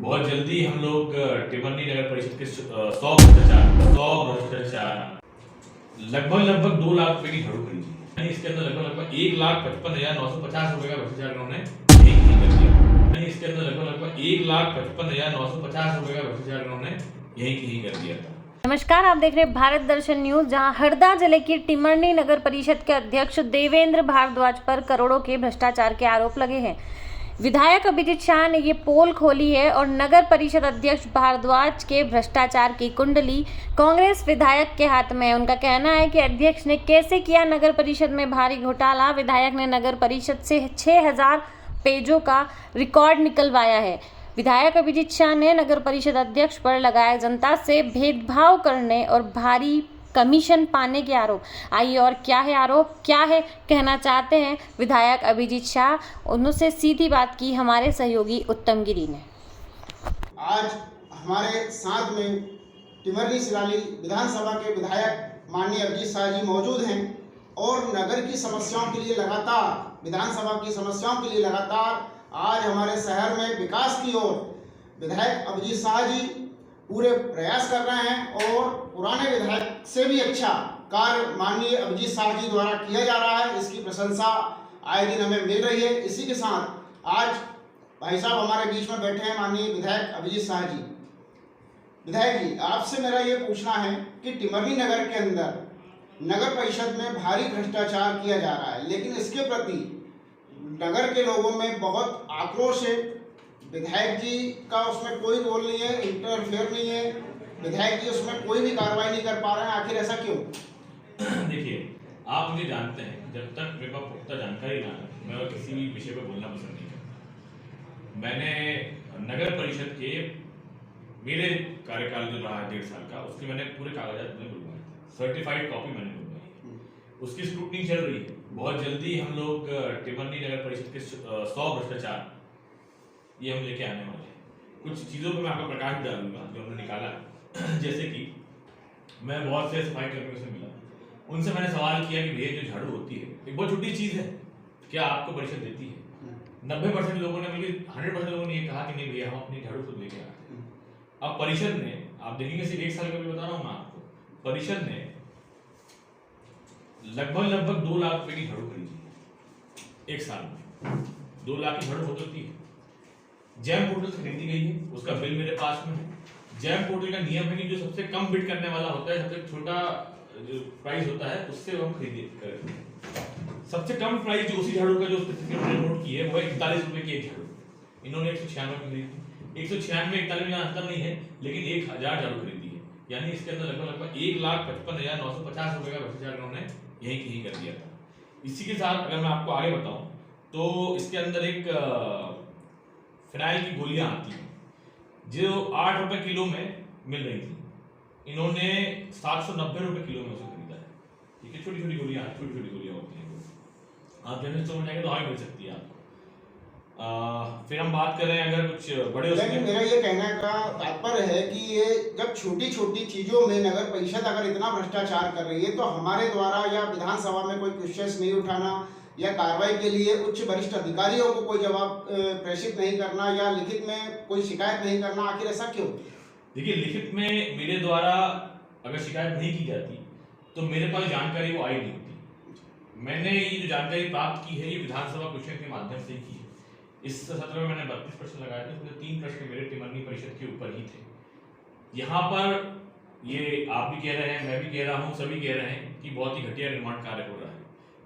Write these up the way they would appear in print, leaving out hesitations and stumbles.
बहुत जल्दी हम लोग टिमरनी नगर परिषद के 100 भ्रष्टाचार लगभग 2 लाख रुपए की झाड़ू खरीदी है। इसके अंदर लगभग 1,55,950 रुपए का भ्रष्टाचार इन्होंने यही कर दिया। इसके अंदर लगभग 1,55,950 रुपए का भ्रष्टाचार इन्होंने यही कर दिया था। नमस्कार, आप देख रहे हैं भारत दर्शन न्यूज। जहां हरदा जिले की टिमरनी नगर परिषद के अध्यक्ष देवेंद्र भारद्वाज पर करोड़ों के भ्रष्टाचार के आरोप लगे हैं। विधायक अभिजीत शाह ने ये पोल खोली है और नगर परिषद अध्यक्ष भारद्वाज के भ्रष्टाचार की कुंडली कांग्रेस विधायक के हाथ में है। उनका कहना है कि अध्यक्ष ने कैसे किया नगर परिषद में भारी घोटाला। विधायक ने नगर परिषद से 6,000 पेजों का रिकॉर्ड निकलवाया है। विधायक अभिजीत शाह ने नगर परिषद अध्यक्ष पर लगाया जनता से भेदभाव करने और भारी कमीशन पाने के आरोप। आइए और क्या है आरोप, क्या है कहना चाहते हैं विधायक अभिजीत शाह, उनसे सीधी बात की हमारे सहयोगी उत्तम गिरी ने। आज हमारे साथ में टिमरनी शिलाली विधानसभा के विधायक माननीय अभिजीत शाह जी मौजूद हैं और नगर की समस्याओं के लिए लगातार, विधानसभा की समस्याओं के लिए लगातार आज हमारे शहर में विकास की ओर विधायक अभिजीत शाह जी पूरे प्रयास कर रहे हैं और पुराने विधायक से भी अच्छा कार्य माननीय अभिजीत शाह जी द्वारा किया जा रहा है। इसकी प्रशंसा आए दिन हमें मिल रही है। इसी के साथ आज भाई साहब हमारे बीच में बैठे हैं माननीय विधायक अभिजीत शाह जी। विधायक जी, आपसे मेरा ये पूछना है कि टिमरनी नगर के अंदर नगर परिषद में भारी भ्रष्टाचार किया जा रहा है, लेकिन इसके प्रति नगर के लोगों में बहुत आक्रोश है। विधायक जी का उसमें कोई रोल नहीं है, इंटरफेयर नहीं है, विधायक जी उसमें कोई भी कार्रवाई नहीं कर पा रहे हैं। आखिर ऐसा क्यों? देखिए, आप मुझे जानते हैं, जब तक मेरे पास पुख्ता जानकारी ना है मैं किसी भी विषय पर बोलना पसंद नहीं करता। मैंने नगर परिषद के मेरे कार्यकाल जो रहा है 1.5 साल का, उसके मैंने पूरे कागजात में बुलवाए, सर्टिफाइड कॉपी मैंने बुलवाई, उसकी स्क्रूटनी चल रही है। बहुत जल्दी हम लोग टिमरनी नगर परिषद के 100 भ्रष्टाचार ये हम लेके आने वाले हैं। कुछ चीज़ों पे मैं आपको प्रकाश डालूंगा जो हमने निकाला है। जैसे कि मैं बहुत से सफाई कर्मियों से मिला, उनसे मैंने सवाल किया कि भैया जो झाड़ू होती है एक बहुत छोटी चीज़ है, क्या आपको परिषद देती है? 90% लोगों ने, बल्कि 100% लोगों ने ये कहा कि नहीं भैया हम अपनी झाड़ू खुद लेके आते हैं। अब परिषद ने, आप देखेंगे सिर्फ 1 साल का भी बता रहा हूँ मैं आपको, परिषद ने लगभग 2 लाख रुपए की झाड़ू खरीदी है 1 साल में। 2 लाख की झाड़ू होती है। जैम पोर्टल से खरीदी गई है, उसका बिल मेरे पास में है। जैम पोर्टल का नियम है कि जो सबसे कम बिड करने वाला होता है, सबसे छोटा जो प्राइस होता है, उससे हम खरीद सबसे कम प्राइस जो उसी झाड़ू का जो नोट की है वो 41 रुपए की एक झाड़ू। इन्होंने 196 की खरीदी। 196 41 में अंतर नहीं है, लेकिन 1000 झाड़ू खरीदी है। यानी इसके अंदर लगभग 1,55,950 रुपए का भ्रष्टाचार इन्होंने यही कर दिया था। इसी के साथ अगर मैं आपको आगे बताऊं तो इसके अंदर एक फिनाइल की गोलियां आती हैं जो 8 रुपए किलो में मिल रही थी, इन्होंने 790 रुपए किलो में उसे खरीदा है। ठीक है, छोटी छोटी गोलियां होती हैं, आप जनरल स्टोर में जाएंगे तो और मिल सकती है आपको। फिर हम बात करें अगर कुछ बड़े, लेकिन मेरा ये कहने का तात्पर्य है कि ये जब छोटी छोटी चीजों में नगर परिषद अगर इतना भ्रष्टाचार कर रही है तो हमारे द्वारा या विधानसभा में कोई क्वेश्चंस नहीं उठाना या कार्रवाई के लिए उच्च वरिष्ठ अधिकारियों को कोई जवाब प्रेषित नहीं करना या लिखित में कोई शिकायत नहीं करना, आखिर ऐसा क्यों? देखिए, लिखित में मेरे द्वारा अगर शिकायत नहीं की जाती तो मेरे पास जानकारी वो आई नहीं होती। मैंने ये जो जानकारी प्राप्त की है ये विधानसभा क्वेश्चन के माध्यम से की है। इस सत्र में मैंने 32 प्रश्न लगाए थे, उसमें 3 प्रश्न मेरे टिमरनी परिषद के ऊपर ही थे। यहाँ पर ये आप भी कह रहे हैं, मैं भी कह रहा हूँ, सभी कह रहे हैं कि बहुत ही घटिया निर्माण कार्य हो रहा है।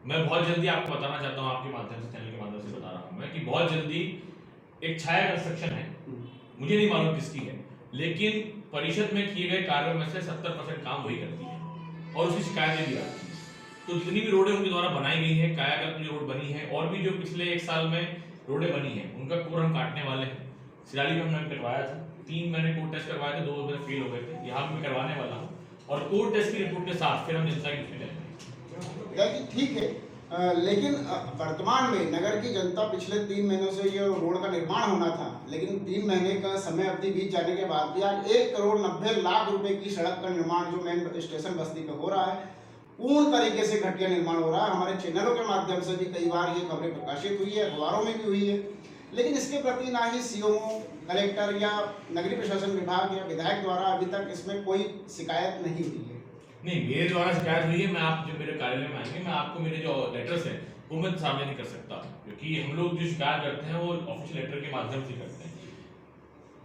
मैं बहुत जल्दी आपको बताना चाहता हूँ, आपके माध्यम से, चैनल के माध्यम से बता रहा हूँ मैं कि बहुत जल्दी एक छाया कंस्ट्रक्शन है, मुझे नहीं मालूम किसकी है, लेकिन परिषद में किए गए कार्यों में से 70% काम वही करती है और उसकी शिकायतें भी आती है। तो जितनी भी रोडें उनके द्वारा बनाई गई है, कायाकल्प जो रोड बनी है और भी जो पिछले 1 साल में रोडें बनी है, उनका कोर हम काटने वाले हैं। शिलाली में हमने करवाया था, 3 मैंने कोर टेस्ट करवाए थे, 2 मेरे फेल हो गए थे। यहाँ मैं करवाने वाला हूँ और कोर टेस्ट की रिपोर्ट के साथ फिर हम जनता की उसमें जाएंगे। ठीक है, लेकिन वर्तमान में नगर की जनता पिछले 3 महीनों से ये रोड का निर्माण होना था, लेकिन 3 महीने का समय अवधि बीत जाने के बाद भी आज 1,90,00,000 रुपए की सड़क का निर्माण जो मेन स्टेशन बस्ती पे हो रहा है, पूर्ण तरीके से घटिया निर्माण हो रहा है। हमारे चैनलों के माध्यम से भी कई बार ये खबरें प्रकाशित हुई है, अखबारों में भी हुई है, लेकिन इसके प्रति ना ही सीओ कलेक्टर या नगरीय प्रशासन विभाग या विधायक द्वारा अभी तक इसमें कोई शिकायत नहीं हुई है। नहीं, मेरे द्वारा शिकायत हुई है। मैं आप जब मेरे कार्यालय में आएंगे, मैं आपको मेरे जो लेटर्स हैं वो मैं सामने नहीं कर सकता, क्योंकि हम लोग जो शिकायत करते हैं वो ऑफिशियल लेटर के माध्यम से करते हैं।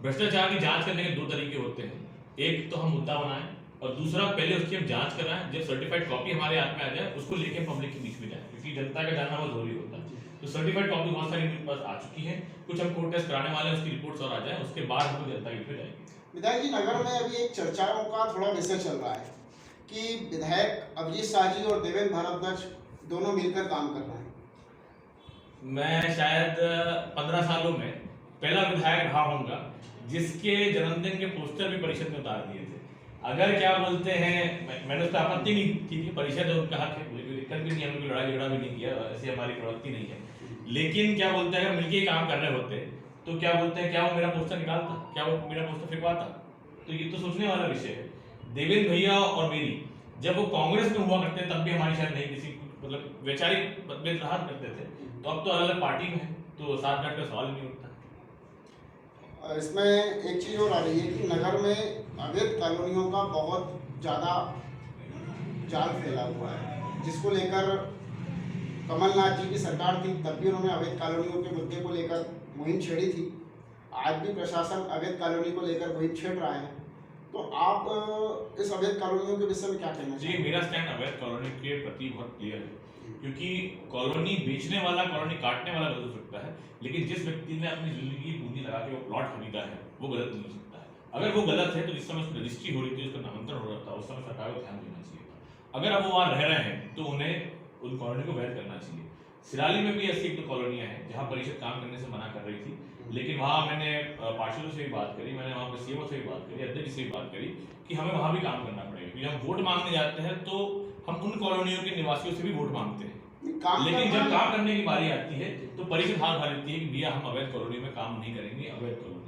भ्रष्टाचार की जांच करने के दो तरीके होते हैं, एक तो हम मुद्दा बनाएं और दूसरा पहले उसकी हम जांच कराएं, जब सर्टिफाइड कॉपी हमारे हाथ में आ जाए उसको लेके पब्लिक के बीच में जाए, क्योंकि जनता का जानना बहुत जरूरी होता है। तो सर्टिफाइड कॉपी बहुत सारी मेरे पास आ चुकी है, कुछ हम कोर्ट टेस्ट कराने वाले हैं, उसकी रिपोर्ट्स और आ जाए, उसके बाद हम लोग जनता के बीच में जाएंगे। विधायक जी, नगर में अभी एक चर्चाओं का थोड़ा विषय चल रहा है कि विधायक अभिजीत शाह जी और देवेंद्र भारद्वाज दोनों मिलकर काम कर रहे हैं। मैं शायद 15 सालों में पहला विधायक रहा होऊंगा जिसके जन्मदिन के पोस्टर भी परिषद में उतार दिए थे। अगर क्या बोलते हैं, मैंने उसका आपत्ति नहीं की थी, परिषद है उनका हक है, मुझे कोई दिक्कत भी नहीं है, हमने कोई लड़ाई झगड़ा भी नहीं किया, ऐसी हमारी प्रवृत्ति नहीं है। लेकिन क्या बोलते हैं, अगर मिलके ही काम कर रहे होते तो क्या बोलते हैं, क्या वो मेरा पोस्टर निकालता, क्या वो मेरा पोस्टर फेंकवाता? तो ये तो सोचने वाला विषय है। देवेंद्र भैया और मेरी जब वो कांग्रेस में हुआ करते तब भी हमारी शायद नहीं किसी मतलब वैचारिक मतभेद रहा करते थे, तो अब तो अलग अलग पार्टी में है, तो साथ बैठ का सवाल नहीं उठता। इसमें एक चीज़ और आ रही है कि नगर में अवैध कॉलोनियों का बहुत ज़्यादा जाल फैला हुआ है, जिसको लेकर कमलनाथ जी की सरकार थी तब भी उन्होंने अवैध कॉलोनियों के मुद्दे को लेकर मुहिम छेड़ी थी। आज भी प्रशासन अवैध कॉलोनी को लेकर मुहिम छेड़ रहा है, तो आप इस अवैध कॉलोनियों के विषय में क्या कहना चाहिए? मेरा स्टैंड अवैध कॉलोनी के प्रति बहुत क्लियर है, क्योंकि कॉलोनी बेचने वाला, कॉलोनी काटने वाला गलत हो सकता है, लेकिन जिस व्यक्ति ने अपनी जिंदगी पूंजी लगा के वो प्लॉट खरीदा है वो गलत नहीं हो सकता है। अगर वो गलत है तो जिस समय उसकी रजिस्ट्री हो रही थी, उसका नामांतरण हो रहा था, उस समय सरकार को ध्यान देना चाहिए था। अगर अब वो वहाँ रह रहे हैं तो उन्हें उन कॉलोनी को वैध करना चाहिए। सिराली में भी ऐसी एक दो कॉलोनियाँ हैं जहाँ परिषद काम करने से मना कर रही थी, लेकिन वहाँ मैंने पार्षदों से भी बात करी, मैंने वहाँ पर सीएमओ से भी बात करी, अध्यक्ष से भी बात करी कि हमें वहाँ भी काम करना पड़ेगा, क्योंकि हम वोट मांगने जाते हैं तो हम उन कॉलोनियों के निवासियों से भी वोट मांगते हैं, लेकिन जब काम करने की बारी आती है तो परिषद हाथ उठा लेती है कि भैया हम अवैध कॉलोनी में काम नहीं करेंगे, अवैध कॉलोनी।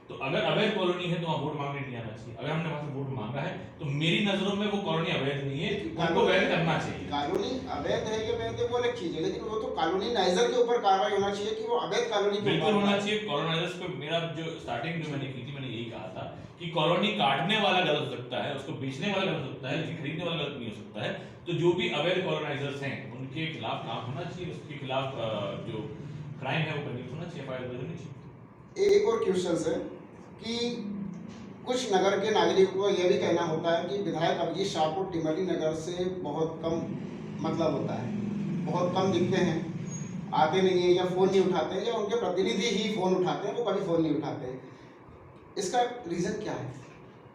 तो अगर अवैध कॉलोनी है तो वहाँ वोट मांगने नहीं आना चाहिए। अगर हमने वहाँ से वोट मांगा है तो मेरी नजरों में वो कॉलोनी अवैध नहीं है, उनको वैध करना चाहिए। कॉलोनी अवैध है कि वैध है वो अलग चीज है, लेकिन वो तो कॉलोनाइजर के ऊपर कार्रवाई होना चाहिए कि वो अवैध कॉलोनी बिल्कुल होना चाहिए। कॉलोनाइजर्स पे मेरा जो स्टार्टिंग जो मैंने की थी, मैंने यही कहा था कि कॉलोनी काटने वाला गलत हो सकता है, उसको बेचने वाला गलत हो सकता है, लेकिन खरीदने वाला गलत नहीं हो सकता है। तो जो भी अवैध कॉलोनाइजर्स हैं उनके खिलाफ काम होना चाहिए, उसके खिलाफ जो क्राइम है वो कंडीशन होना चाहिए, फायर होनी चाहिए। एक और क्वेश्चन है कि कुछ नगर के नागरिकों का यह भी कहना होता है कि विधायक अभिजीत शाह को टिमरी नगर से बहुत कम मतलब होता है, बहुत कम दिखते हैं, आते नहीं है या फ़ोन नहीं उठाते हैं, या उनके प्रतिनिधि ही फ़ोन उठाते हैं, वो कभी फ़ोन नहीं उठाते हैं। इसका रीज़न क्या है?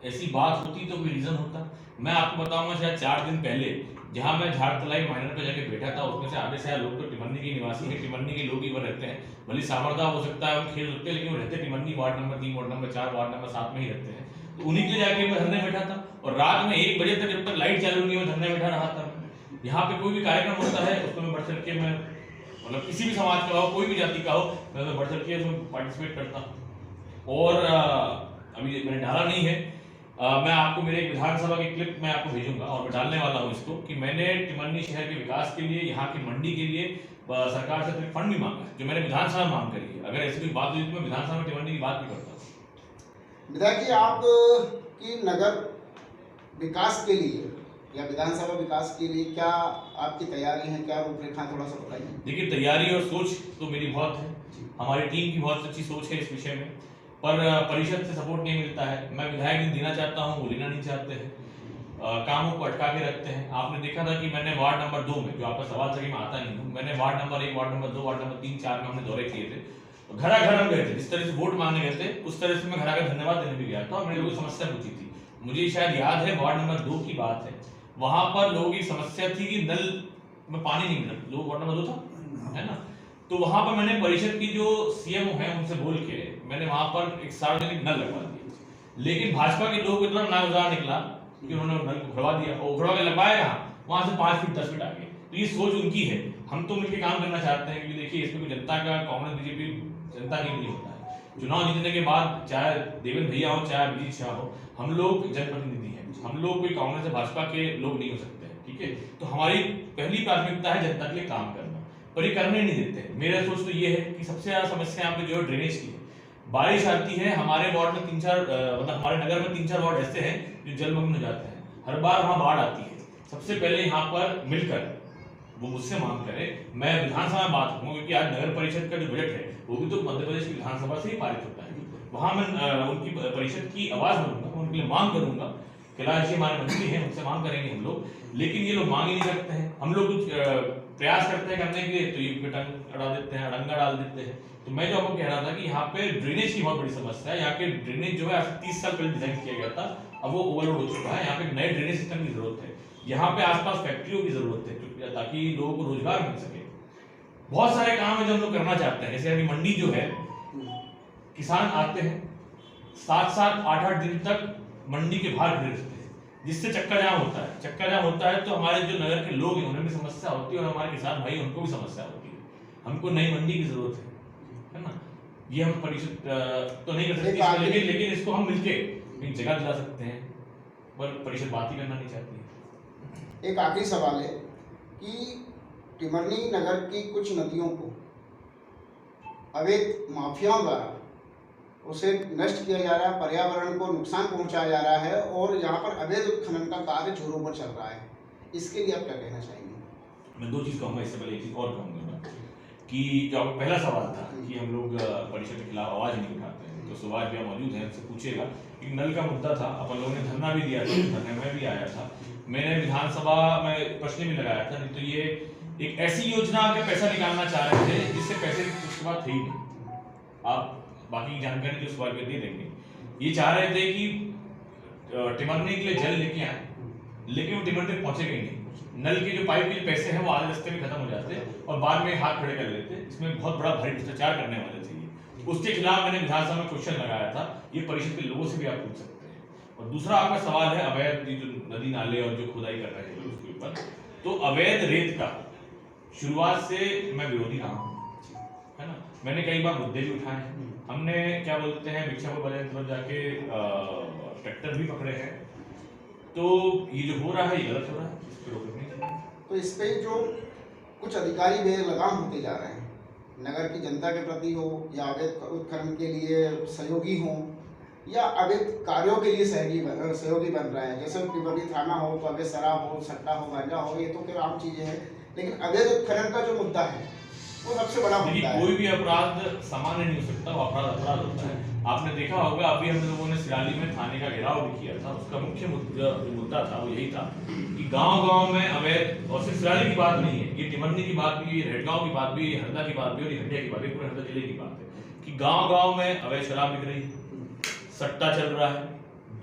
ऐसी बात होती तो कोई रीज़न होता। मैं आपको बताऊंगा, शायद 4 दिन पहले जहां मैं झाड़तलाई माइनर पे जाके बैठा था, उसमें से आधे से ज्यादा लोग तो टिमरनी के निवासी हैं, टिमरनी के लोग ही वह रहते हैं। भले सामरदा हो सकता है, वो खेल सकते हैं, लेकिन वो रहते Timarni ward number 3, ward number 4, ward number 7 में ही रहते हैं। तो उन्हीं के जाके मैं धरने बैठा था, और रात में 1 बजे तक जब तक लाइट चालू नहीं, मैं धरने बैठा रहा था। यहाँ पे कोई भी कार्यक्रम होता है उसको मैं बढ़ चढ़ के, मैं मतलब किसी भी समाज का हो, कोई भी जाति का हो, मैं बढ़ चढ़ के उसमें पार्टिसिपेट करता हूँ। और अभी मैंने डाला नहीं है, मैं आपको मेरे विधानसभा की क्लिप मैं आपको भेजूंगा, और मैं डालने वाला हूँ इसको, कि मैंने टिमरनी शहर के विकास के लिए, यहाँ की मंडी के लिए सरकार से फंड भी मांगा है, जो मैंने विधानसभा मांग करी है। अगर ऐसी कोई बात हुई तो मैं विधानसभा में टिमरनी की बात भी करता हूँ। विधायक जी, आप की नगर विकास के लिए या विधानसभा विकास के लिए क्या आपकी तैयारी है, क्या रूपरेखा, थोड़ा सा बताइए। देखिए, तैयारी और सोच तो मेरी बहुत है, हमारी टीम की बहुत अच्छी सोच है इस विषय में, पर परिषद से सपोर्ट नहीं मिलता है। मैं विधायक नहीं देना चाहता हूँ, वो लेना नहीं चाहते हैं, कामों को अटका के रखते हैं। आपने देखा था कि मैंने वार्ड नंबर 2 में, जो आपका सवाल था कि मैं आता नहीं हूँ, मैंने ward number 1, ward number 2, ward number 3, 4 में हमने दौरे किए थे, घर घर हम गए थे, जिस तरह से वोट मांगने गए थे उस तरह से मैं घर आकर धन्यवाद देने भी गया था, और मेरे लोगों की समस्या पूछी थी। मुझे शायद याद है, वार्ड नंबर 2 की बात है, वहां पर लोगों की समस्या थी कि नल में पानी नहीं मिला, लोग वार्ड नंबर 2 था, है ना। तो वहां पर मैंने परिषद की जो सीएमओ है उनसे बोल के मैंने वहां पर एक सार्वजनिक नल लगवा दिया, लेकिन भाजपा के लोग इतना नागुजार निकला कि उन्होंने नल को उखड़वा दिया, और उखड़वा के लगवाया कहाँ, वहां से 5 फीट 10 फीट आगे। तो ये सोच उनकी है, हम तो मिलकर काम करना चाहते हैं, क्योंकि देखिए इसमें कोई जनता का, कांग्रेस बीजेपी जनता के लिए होता है। चुनाव जीतने के बाद चाहे देवेंद्र भैया हो चाहे अभिजीत शाह हो, हम लोग जनप्रतिनिधि हैं, हम लोग कोई कांग्रेस या भाजपा के लोग नहीं हो सकते हैं, ठीक है। तो हमारी पहली प्राथमिकता है जनता के लिए काम करना, पर ये करने नहीं देते। मेरा सोच तो ये है कि सबसे ज्यादा समस्या यहाँ पे जो है ड्रेनेज की है। बारिश आती है, हमारे वार्ड में 3-4 मतलब हमारे नगर में 3-4 वार्ड ऐसे हैं जो जलमग्न हो जाते हैं। हर बार वहां बाढ़ आती है। सबसे पहले यहाँ पर मिलकर वो मुझसे मांग करे, मैं विधानसभा में बात करूँ, क्योंकि आज नगर परिषद का जो बजट है वो भी तो मध्य प्रदेश की विधानसभा से ही पारित होता है। वहां मैं उनकी परिषद की आवाज बनूंगा, उनके लिए मांग करूंगा। कैलाश जी हमारे मंत्री हैं, उनसे मांग करेंगे हम लोग, लेकिन ये लोग मांग ही नहीं करते हैं। हम लोग कुछ प्रयास करते हैं करने के लिए तो ये टंग अड़ा देते हैं, अड़ंगा डाल देते हैं। तो मैं जो आपको कह रहा था कि यहाँ पे ड्रेनेज की बहुत बड़ी समस्या है। यहाँ के ड्रेनेज जो है आज 30 साल पहले डिजाइन किया गया था, अब वो ओवरलोड हो चुका है। यहाँ पे नए ड्रेनेज सिस्टम की जरूरत है। यहाँ पे आसपास फैक्ट्रियों की जरूरत है ताकि लोगों को रोजगार मिल सके। बहुत सारे काम है जो हम लोग करना चाहते हैं। जैसे अभी मंडी जो है, किसान आते हैं 7-7, 8-8 दिन तक मंडी के बाहर खड़े रहते हैं, जिससे चक्का जाम होता है। चक्का जाम होता है तो हमारे जो नगर के लोग हैं उन्हें भी समस्या होती है और हमारे किसान भाई उनको भी समस्या होती है। हमको नई मंडी की जरूरत है ना। ये हम परिषद तो नहीं कर सकते, लेकिन इसको हम मिलके एक जगह दिला सकते हैं, पर परिषद बात ही करना नहीं चाहती है। एक आखिरी सवाल है कि टिमरनी नगर की कुछ नदियों को अवैध माफियाओं द्वारा उसे नष्ट किया जा रहा है, पर्यावरण को नुकसान पहुंचाया जा रहा है और यहाँ पर अवैध उत्खनन का कार्य जोरों पर चल रहा है। इसके लिए आप क्या कहना चाहेंगे? मैं 2 चीज़ कहूँगा, इससे पहले एक चीज़ और कहूँगा कि जो आपका पहला सवाल था कि हम लोग परिषद के खिलाफ आवाज़ नहीं उठाते हैं, तो सुभाष भैया मौजूद हैं, उनसे पूछेगा। एक नल का मुद्दा था, अपन लोगों ने धरना भी दिया था, धरने में भी आया था, मैंने विधानसभा में प्रश्न भी लगाया था। नहीं तो ये एक ऐसी योजना के पैसा निकालना चाह रहे थे जिससे पैसे उसके बाद थे ही नहीं। आप बाकी जानकारी जो सवाल पे दे देंगे। ये चाह रहे थे कि टिमरनी के लिए जल लेके आए, लेकिन वो टिमरनी तक पहुंचेगा ही नहीं। नल के जो पाइप के जो पैसे हैं वो आधे रास्ते में खत्म हो जाते और बाद में हाथ खड़े कर लेते। इसमें बहुत बड़ा भारी भ्रष्टाचार करने वाले थे ये। उसके खिलाफ मैंने विधानसभा में क्वेश्चन लगाया था। ये परिषद के लोगों से भी आप पूछ सकते हैं। और दूसरा आपका सवाल है अवैध जो नदी नाले और जो खुदाई कर रहे हैं उसके ऊपर, तो अवैध रेत का शुरुआत से मैं विरोधी रहा हूँ, है ना। मैंने कई बार मुद्दे भी उठाए हैं। हमने क्या बोलते हैं भिक्षापुर बाजार तरफ जाके ट्रैक्टर भी पकड़े हैं। तो ये जो हो रहा है ये गलत हो रहा है, इस पर रोकने चाहिए। तो इस पे जो कुछ अधिकारी बेलगाम होते जा रहे हैं, नगर की जनता के प्रति हो या अवैध उत्खनन के लिए सहयोगी हो या अवैध कार्यों के लिए सहयोगी बन रहे हैं, जैसे टिमरनी थाना हो तो अवैध शराब हो, सट्टा हो, गांजा हो, ये तो फिर आम चीजें हैं। लेकिन अवैध उत्खनन का जो मुद्दा है वो सबसे बड़ा मुद्दा है। कोई भी अपराध सामान्य नहीं हो सकता, वो अपराध होता है। आपने देखा होगा अभी हम लोगों ने सिराली में थाने का घेराव भी किया था। उसका मुख्य मुद्दा था वो यही था कि गांव-गांव में अवैध, और सिर्फ सिराली की बात नहीं है, ये टिमरनी की बात भी, रेडगांव की बात भी, हरदा की बात भी और हंडिया की बात भी, पूरे हरदा जिले की बात है कि गांव-गांव में अवैध शराब बिक रही है, सट्टा चल रहा है,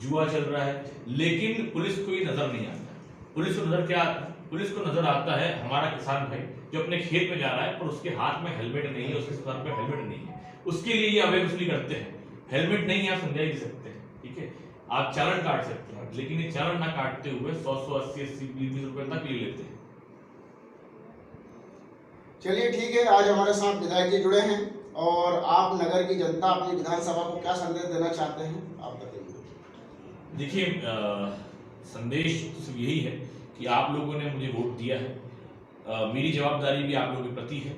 जुआ चल रहा है, लेकिन पुलिस को ये नजर नहीं आता। पुलिस को नजर क्या आता है? पुलिस को नजर आता है हमारा किसान भाई जो अपने खेत में जा रहा है पर उसके हाथ में हेलमेट नहीं है, उसके सर पे हेलमेट नहीं है, उसके लिए ये अवैध वसूली करते हैं। हेलमेट नहीं है आप समझा ही सकते हैं, ठीक है, आप चालान काट सकते हैं, लेकिन ये चालान ना काटते हुए 100, 80, 20 रुपए तक ले लेते हैं। चलिए ठीक है, आज हमारे साथ विधायक जी जुड़े हैं और आप नगर की जनता अपनी विधानसभा को क्या संदेश देना चाहते हैं, आप बताइए। देखिए संदेश तो सिर्फ यही है कि आप लोगों ने मुझे वोट दिया है, मेरी जवाबदारी भी आप लोगों के प्रति है।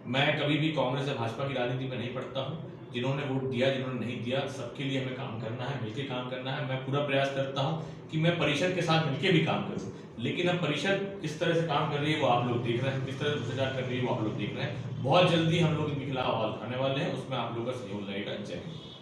मैं कभी भी कांग्रेस या भाजपा की राजनीति में नहीं पड़ता हूँ। जिन्होंने वोट दिया, जिन्होंने नहीं दिया, सबके लिए हमें काम करना है, मिलकर काम करना है। मैं पूरा प्रयास करता हूँ कि मैं परिषद के साथ मिलकर भी काम करूँ, लेकिन अब परिषद किस तरह से काम कर रही है वो आप लोग देख रहे हैं, किस तरह से भ्रष्टाचार कर रही है वो आप लोग देख रहे हैं। बहुत जल्दी हम लोग इनके खिलाफ आवाज उठाने वाले हैं, उसमें आप लोगों का सहयोग लगेगा। जय हिंद।